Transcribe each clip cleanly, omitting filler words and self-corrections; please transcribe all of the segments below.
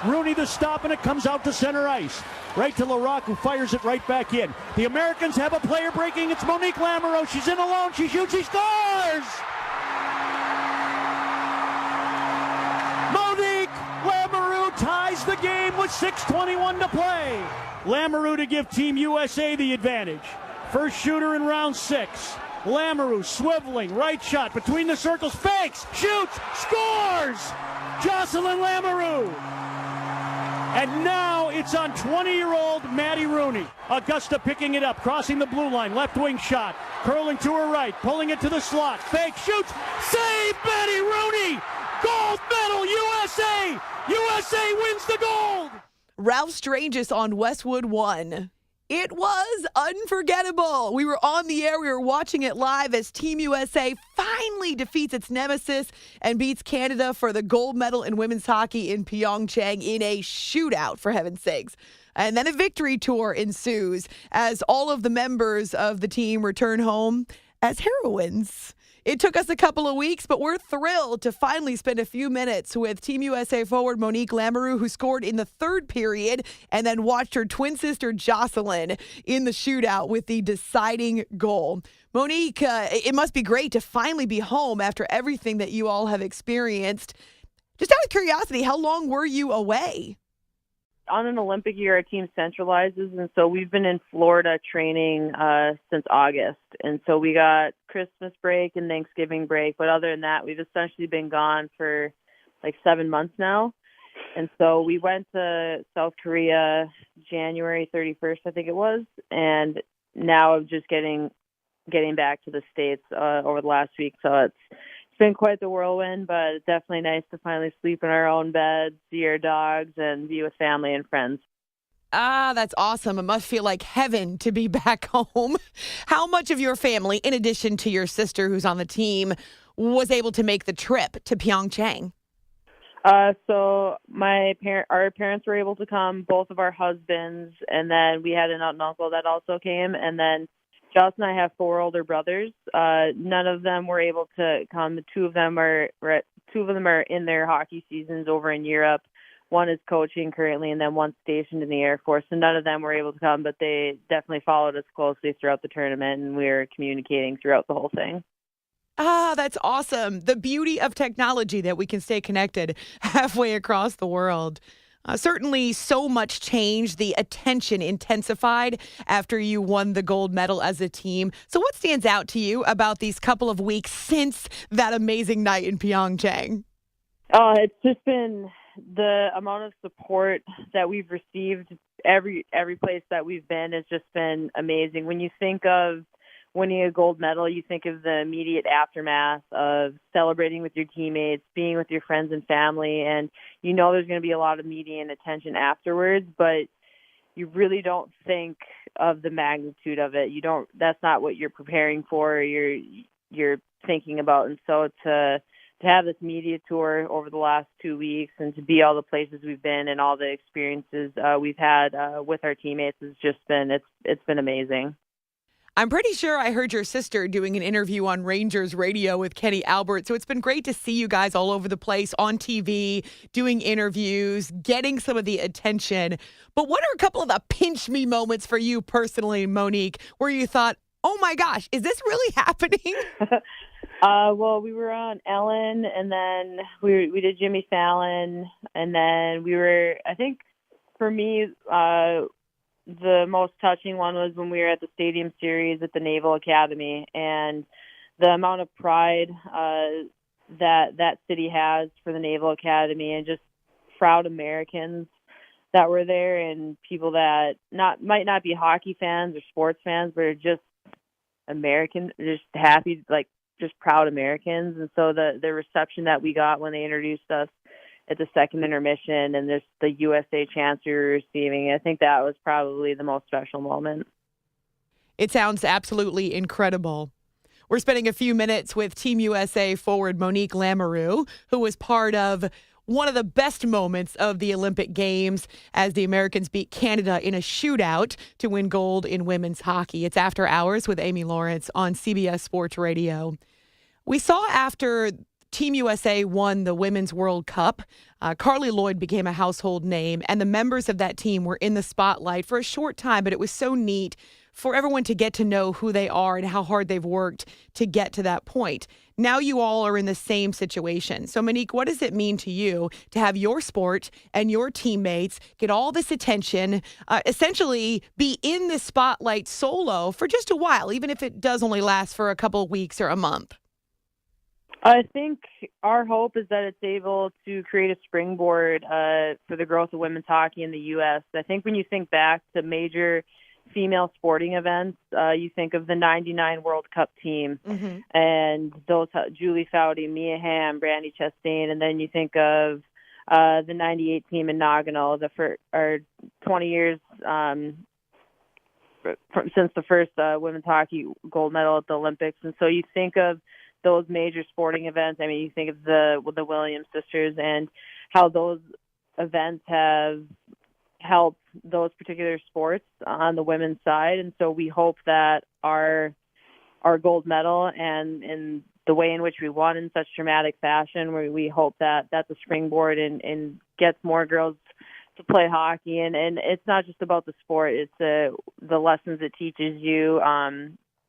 Rooney the stop, and it comes out to center ice. Right to Larocque, who fires it right back in. The Americans have a player breaking. It's Monique Lamoureux. She's in alone. She shoots. She scores! Monique Lamoureux ties the game with 6:21 to play. Lamoureux to give Team USA the advantage. First shooter in round 6. Lamoureux swiveling, right shot between the circles, fakes, shoots, scores! Jocelyn Lamoureux. And now it's on 20-year-old Maddie Rooney. Augusta picking it up, crossing the blue line, left wing shot, curling to her right, pulling it to the slot, fake, shoots, save Maddie Rooney! Gold medal, USA! USA wins the gold! Ralph Stranges on Westwood 1. It was unforgettable. We were on the air. We were watching it live as Team USA finally defeats its nemesis and beats Canada for the gold medal in women's hockey in Pyeongchang in a shootout, for heaven's sakes. And then a victory tour ensues as all of the members of the team return home as heroines. It took us a couple of weeks, but we're thrilled to finally spend a few minutes with Team USA forward Monique Lamoureux, who scored in the third period and then watched her twin sister Jocelyn in the shootout with the deciding goal. Monique, it must be great to finally be home after everything that you all have experienced. Just out of curiosity, how long were you away? On an Olympic year, our team centralizes, and so we've been in Florida training since August. And so we got Christmas break and Thanksgiving break, but other than that, we've essentially been gone for like 7 months now. And so we went to South Korea January 31st, I think it was, and now I'm just getting back to the States over the last week. So it's been quite the whirlwind, but it's definitely nice to finally sleep in our own beds, see our dogs, and be with family and friends. Ah, that's awesome. It must feel like heaven to be back home. How much of your family, in addition to your sister who's on the team, was able to make the trip to Pyeongchang? So our parents were able to come, both of our husbands, and then we had an aunt and uncle that also came, and then Joss and I have 4 older brothers. None of them were able to come. Two of them are in their hockey seasons over in Europe. One is coaching currently, and then one's stationed in the Air Force. So none of them were able to come, but they definitely followed us closely throughout the tournament, and we were communicating throughout the whole thing. Ah, that's awesome. The beauty of technology that we can stay connected halfway across the world. Certainly so much changed. The attention intensified after you won the gold medal as a team. So what stands out to you about these couple of weeks since that amazing night in Pyeongchang? It's just been the amount of support that we've received every place that we've been has just been amazing. When you think of winning a gold medal, you think of the immediate aftermath of celebrating with your teammates, being with your friends and family, and you know there's going to be a lot of media and attention afterwards, but you really don't think of the magnitude of it. That's not what you're preparing for, you're thinking about. And so to have this media tour over the last 2 weeks and to be all the places we've been and all the experiences we've had with our teammates has just been, it's been amazing. I'm pretty sure I heard your sister doing an interview on Rangers radio with Kenny Albert. So it's been great to see you guys all over the place on TV, doing interviews, getting some of the attention. But what are a couple of the pinch me moments for you personally, Monique, where you thought, oh my gosh, is this really happening? Well, we were on Ellen, and then we did Jimmy Fallon, and then I think for me, the most touching one was when we were at the Stadium Series at the Naval Academy, and the amount of pride that city has for the Naval Academy, and just proud Americans that were there, and people that might not be hockey fans or sports fans, but are just American, just happy, like just proud Americans. And so the reception that we got when they introduced us at the second intermission, and the USA chants we were receiving, I think that was probably the most special moment. It sounds absolutely incredible. We're spending a few minutes with Team USA forward Monique Lamoureux, who was part of one of the best moments of the Olympic Games as the Americans beat Canada in a shootout to win gold in women's hockey. It's After Hours with Amy Lawrence on CBS Sports Radio. We saw after Team USA won the Women's World Cup. Carly Lloyd became a household name, and the members of that team were in the spotlight for a short time, but it was so neat for everyone to get to know who they are and how hard they've worked to get to that point. Now you all are in the same situation. So, Monique, what does it mean to you to have your sport and your teammates get all this attention, essentially be in the spotlight solo for just a while, even if it does only last for a couple of weeks or a month? I think our hope is that it's able to create a springboard for the growth of women's hockey in the U.S. I think when you think back to major female sporting events, you think of the 99 World Cup team and those Julie Foudy, Mia Hamm, Brandi Chastain, and then you think of the 98 team in Nagano, 20 years since the first women's hockey gold medal at the Olympics. And so you think of those major sporting events. I mean, you think of the Williams sisters and how those events have helped those particular sports on the women's side. And so we hope that our gold medal and in the way in which we won in such dramatic fashion, we hope that that's a springboard and gets more girls to play hockey. And it's not just about the sport. It's the lessons it teaches you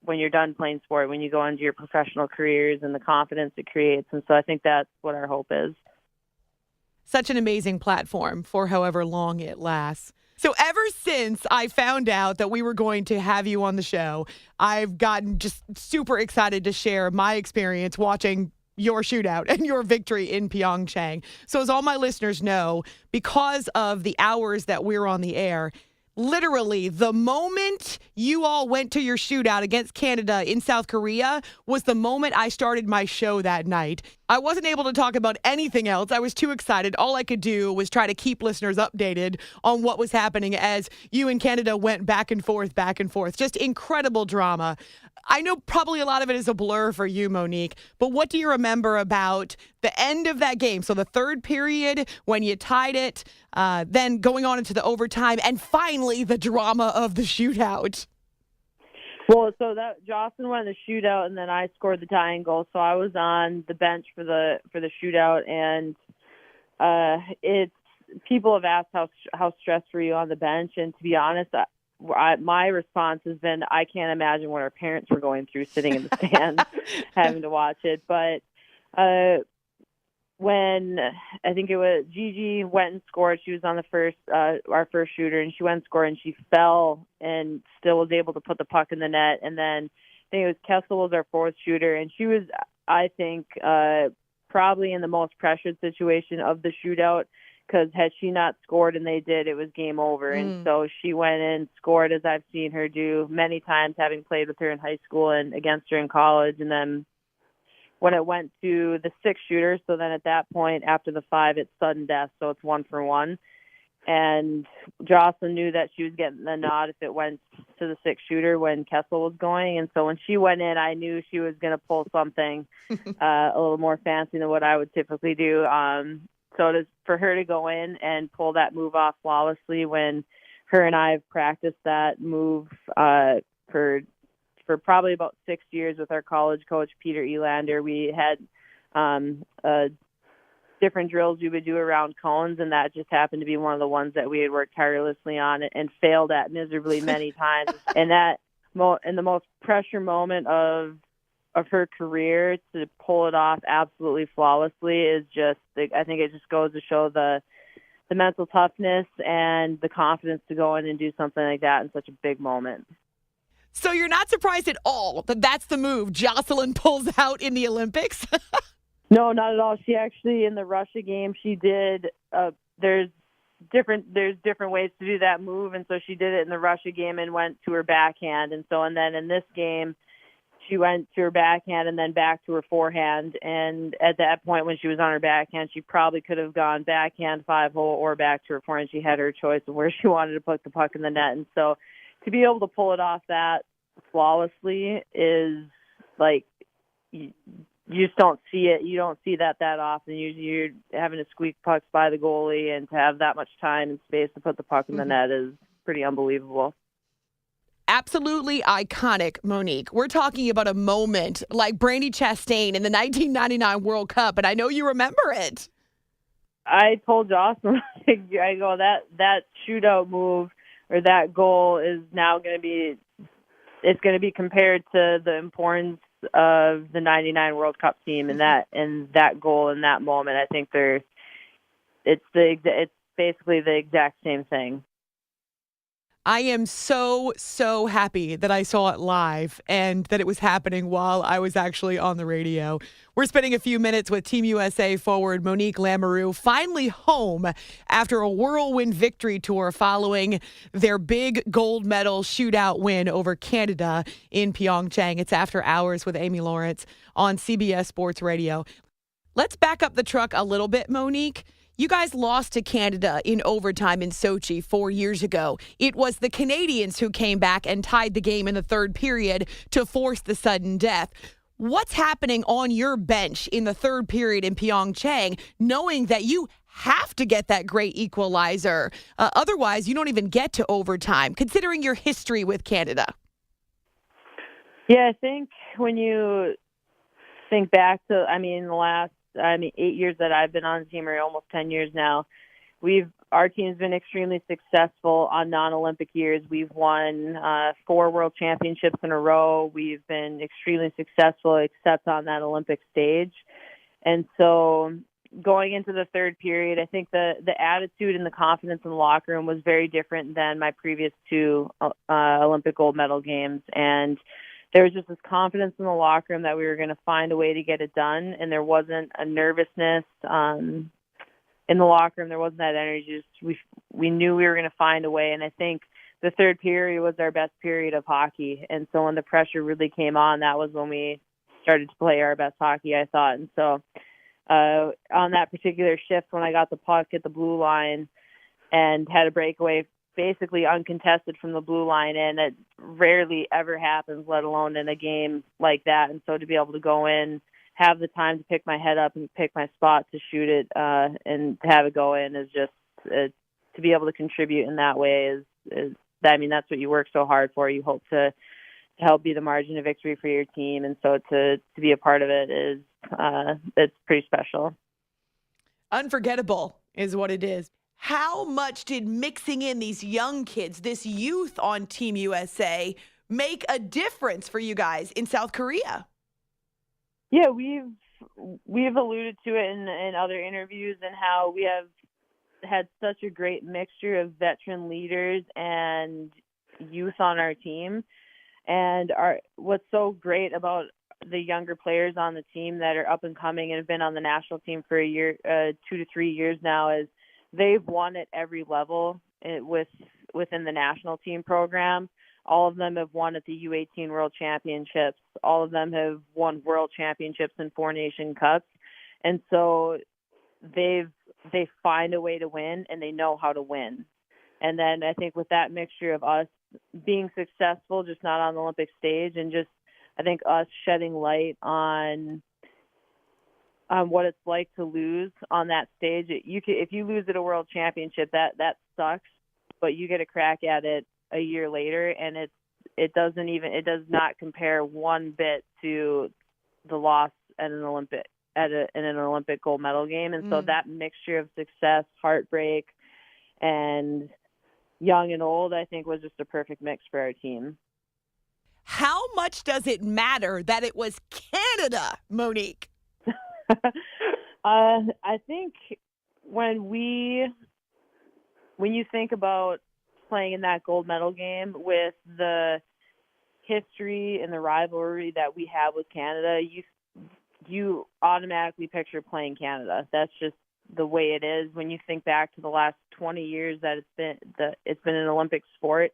when you're done playing sport, when you go into your professional careers, and the confidence it creates. And so I think that's what our hope is. Such an amazing platform for however long it lasts. So ever since I found out that we were going to have you on the show, I've gotten just super excited to share my experience watching your shootout and your victory in Pyeongchang. So as all my listeners know, because of the hours that we're on the air, literally, the moment you all went to your shootout against Canada in South Korea was the moment I started my show that night. I wasn't able to talk about anything else. I was too excited. All I could do was try to keep listeners updated on what was happening as you and Canada went back and forth, back and forth. Just incredible drama. I know probably a lot of it is a blur for you, Monique, but what do you remember about the end of that game? So the third period when you tied it, then going on into the overtime, and finally the drama of the shootout. Well, so that Jocelyn won the shootout, and then I scored the tying goal. So I was on the bench for the shootout, and it's people have asked how stressed were you on the bench, and to be honest, my response has been, I can't imagine what our parents were going through sitting in the stands having to watch it. But when I think it was Gigi went and scored, she was on our first shooter, and she went and scored, and she fell and still was able to put the puck in the net. And then I think it was Kessel was our fourth shooter, and she was, I think, probably in the most pressured situation of the shootout, because had she not scored and they did, it was game over. And so she went in, scored, as I've seen her do many times, having played with her in high school and against her in college. And then when it went to the six shooter, so then at that point, after the five, it's sudden death, so it's 1-for-1. And Jocelyn knew that she was getting the nod if it went to the six shooter when Kessel was going. And so when she went in, I knew she was going to pull something a little more fancy than what I would typically do. So for her to go in and pull that move off flawlessly, when her and I have practiced that move for probably about 6 years with our college coach, Peter Elander. We had different drills we would do around cones, and that just happened to be one of the ones that we had worked tirelessly on and failed at miserably many times. And that in the most pressure moment of her career, to pull it off absolutely flawlessly is just, I think it just goes to show the mental toughness and the confidence to go in and do something like that in such a big moment. So you're not surprised at all that that's the move Jocelyn pulls out in the Olympics? No, not at all. She actually, in the Russia game, she did, there's different ways to do that move, and so she did it in the Russia game and went to her backhand. And then in this game, she went to her backhand and then back to her forehand. And at that point, when she was on her backhand, she probably could have gone backhand 5-hole or back to her forehand. She had her choice of where she wanted to put the puck in the net. And so to be able to pull it off that flawlessly is like, you just don't see it. You don't see that often. You're having to squeak pucks by the goalie, and to have that much time and space to put the puck in the net is pretty unbelievable. Absolutely iconic, Monique. We're talking about a moment like Brandi Chastain in the 1999 World Cup, and I know you remember it. I told Jocelyn, I go, that shootout move or that goal is now going to be, it's going to be compared to the importance of the 99 World Cup team and that goal in that moment. I think it's basically the exact same thing. I am so, so happy that I saw it live and that it was happening while I was actually on the radio. We're spending a few minutes with Team USA forward Monique Lamoureux, finally home after a whirlwind victory tour following their big gold medal shootout win over Canada in Pyeongchang. It's After Hours with Amy Lawrence on CBS Sports Radio. Let's back up the truck a little bit, Monique. You guys lost to Canada in overtime in Sochi 4 years ago. It was the Canadians who came back and tied the game in the third period to force the sudden death. What's happening on your bench in the third period in Pyeongchang, knowing that you have to get that great equalizer? Otherwise, you don't even get to overtime, considering your history with Canada. Yeah, I think when you think back to, the last 8 years that I've been on the team, or almost 10 years now, our team's been extremely successful on non-Olympic years. We've won 4 world championships in a row. We've been extremely successful, except on that Olympic stage. And so going into the third period, I think the attitude and the confidence in the locker room was very different than my previous 2 Olympic gold medal games. And there was just this confidence in the locker room that we were going to find a way to get it done, and there wasn't a nervousness in the locker room. There wasn't that energy. Just we knew we were going to find a way, and I think the third period was our best period of hockey. And so when the pressure really came on, that was when we started to play our best hockey, I thought. And so on that particular shift, when I got the puck at the blue line and had a breakaway basically uncontested from the blue line, and it rarely ever happens, let alone in a game like that. And so to be able to go in, have the time to pick my head up and pick my spot to shoot it, and to have it go in is just to be able to contribute in that way is that's what you work so hard for. You hope to help be the margin of victory for your team, and so to be a part of it is it's pretty special. Unforgettable is what it is. How much did mixing in these young kids, this youth on Team USA, make a difference for you guys in South Korea? Yeah, we've alluded to it in other interviews, and how we have had such a great mixture of veteran leaders and youth on our team. And what's so great about the younger players on the team that are up and coming and have been on the national team for a year, 2 to 3 years now, is they've won at every level within the national team program. All of them have won at the U18 World Championships. All of them have won World Championships and 4 Nation Cups. And so they find a way to win, and they know how to win. And then I think with that mixture of us being successful, just not on the Olympic stage, and just I think us shedding light on what it's like to lose on that stage. If you lose at a world championship, that sucks, but you get a crack at it a year later, and it does not compare one bit to the loss at an Olympic in an Olympic gold medal game. And so that mixture of success, heartbreak, and young and old, I think, was just a perfect mix for our team. How much does it matter that it was Canada, Monique? I think when you think about playing in that gold medal game with the history and the rivalry that we have with Canada, you automatically picture playing Canada. That's just the way it is. When you think back to the last 20 years that it's been an Olympic sport,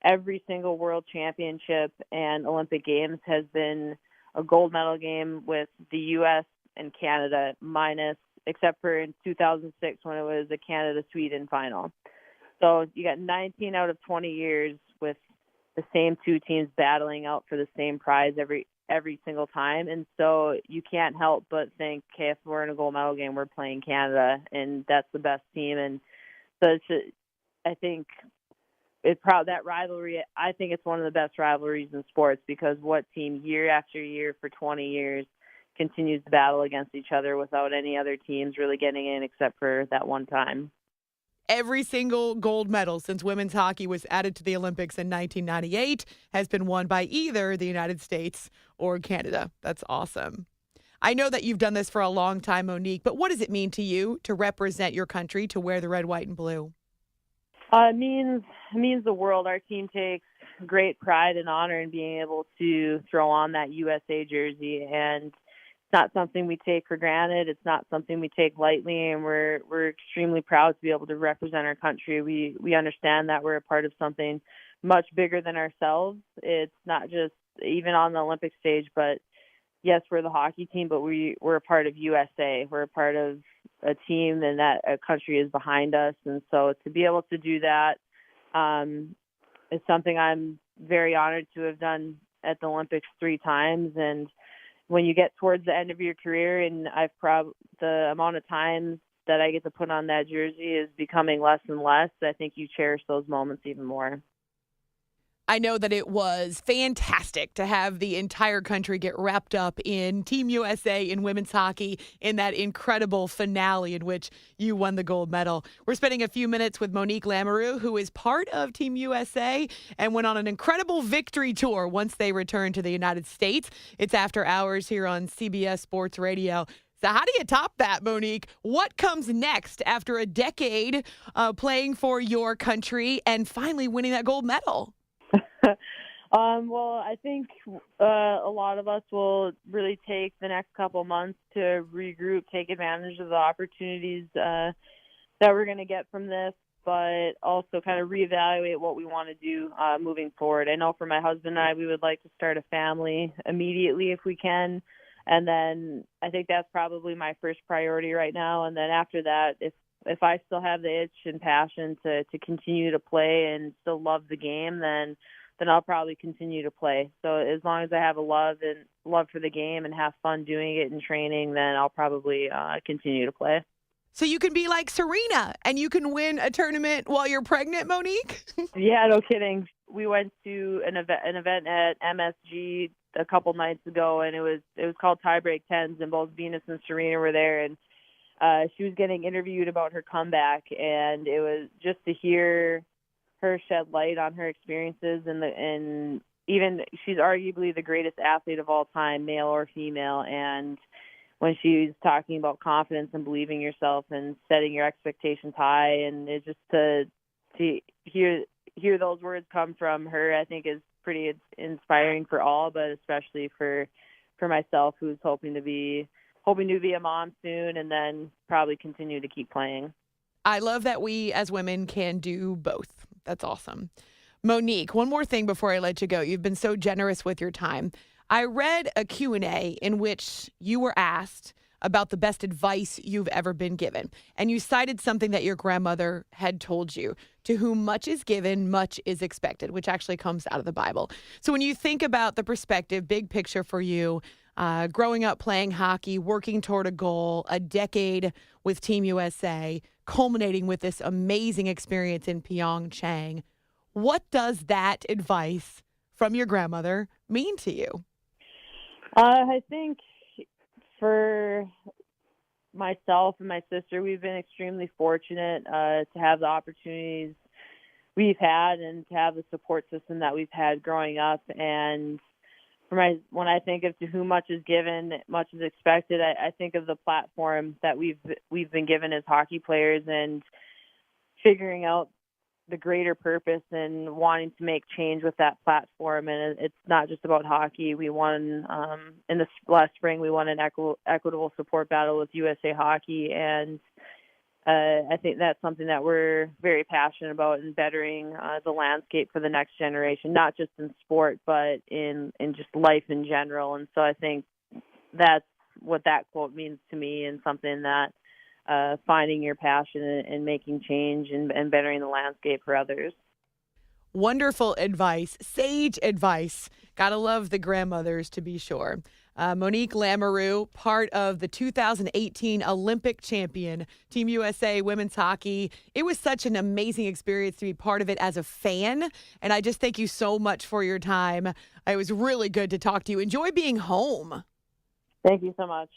every single world championship and Olympic Games has been a gold medal game with the U.S. and Canada, except for in 2006 when it was a Canada-Sweden final. So you got 19 out of 20 years with the same 2 teams battling out for the same prize every single time. And so you can't help but think, okay, if we're in a gold medal game, we're playing Canada, and that's the best team. And so I think that rivalry, I think it's one of the best rivalries in sports, because what team year after year for 20 years continues to battle against each other without any other teams really getting in except for that one time. Every single gold medal since women's hockey was added to the Olympics in 1998 has been won by either the United States or Canada. That's awesome. I know that you've done this for a long time, Monique, but what does it mean to you to represent your country, to wear the red, white, and blue? It means the world. Our team takes great pride and honor in being able to throw on that USA jersey, and it's not something we take for granted. It's not something we take lightly, and we're extremely proud to be able to represent our country. We understand that we're a part of something much bigger than ourselves. It's not just even on the Olympic stage, but yes, we're the hockey team, but we're a part of USA. We're a part of a team, and that a country is behind us. And so to be able to do that is something I'm very honored to have done at the Olympics 3 times. And when you get towards the end of your career, and the amount of times that I get to put on that jersey is becoming less and less, I think you cherish those moments even more. I know that it was fantastic to have the entire country get wrapped up in Team USA in women's hockey in that incredible finale in which you won the gold medal. We're spending a few minutes with Monique Lamoureux, who is part of Team USA and went on an incredible victory tour once they returned to the United States. It's After Hours here on CBS Sports Radio. So how do you top that, Monique? What comes next after a decade playing for your country and finally winning that gold medal? Well, I think a lot of us will really take the next couple months to regroup, take advantage of the opportunities that we're going to get from this, but also kind of reevaluate what we want to do moving forward. I know for my husband and I, we would like to start a family immediately if we can. And then I think that's probably my first priority right now. And then after that, if I still have the itch and passion to continue to play and still love the game, then I'll probably continue to play. So as long as I have a love for the game and have fun doing it and training, then I'll probably continue to play. So you can be like Serena and you can win a tournament while you're pregnant, Monique? Yeah, no kidding. We went to an event at MSG a couple nights ago, and it was called Tiebreak Tens, and both Venus and Serena were there, and she was getting interviewed about her comeback, and it was just to hear her shed light on her experiences, and even she's arguably the greatest athlete of all time, male or female, and when she's talking about confidence and believing yourself and setting your expectations high, and it's just to hear those words come from her, I think is pretty inspiring for all, but especially for myself, who's hoping to be a mom soon and then probably continue to keep playing. I love that we as women can do both. That's awesome. Monique, one more thing before I let you go. You've been so generous with your time. I read a Q&A in which you were asked about the best advice you've ever been given. And you cited something that your grandmother had told you: to whom much is given, much is expected, which actually comes out of the Bible. So when you think about the perspective, big picture for you, growing up playing hockey, working toward a goal, a decade with Team USA, culminating with this amazing experience in Pyeongchang, what does that advice from your grandmother mean to you? I think for myself and my sister, we've been extremely fortunate to have the opportunities we've had and to have the support system that we've had growing up. And when I think of to whom much is given, much is expected, I think of the platform that we've been given as hockey players, and figuring out the greater purpose and wanting to make change with that platform. And it's not just about hockey. We won in the last spring. We won an equitable support battle with USA Hockey, and I think that's something that we're very passionate about in bettering the landscape for the next generation, not just in sport, but in just life in general. And so I think that's what that quote means to me, and something that finding your passion and making change and bettering the landscape for others. Wonderful advice, sage advice. Gotta love the grandmothers, to be sure. Monique Lamoureux, part of the 2018 Olympic champion, Team USA women's hockey. It was such an amazing experience to be part of it as a fan, and I just thank you so much for your time. It was really good to talk to you. Enjoy being home. Thank you so much.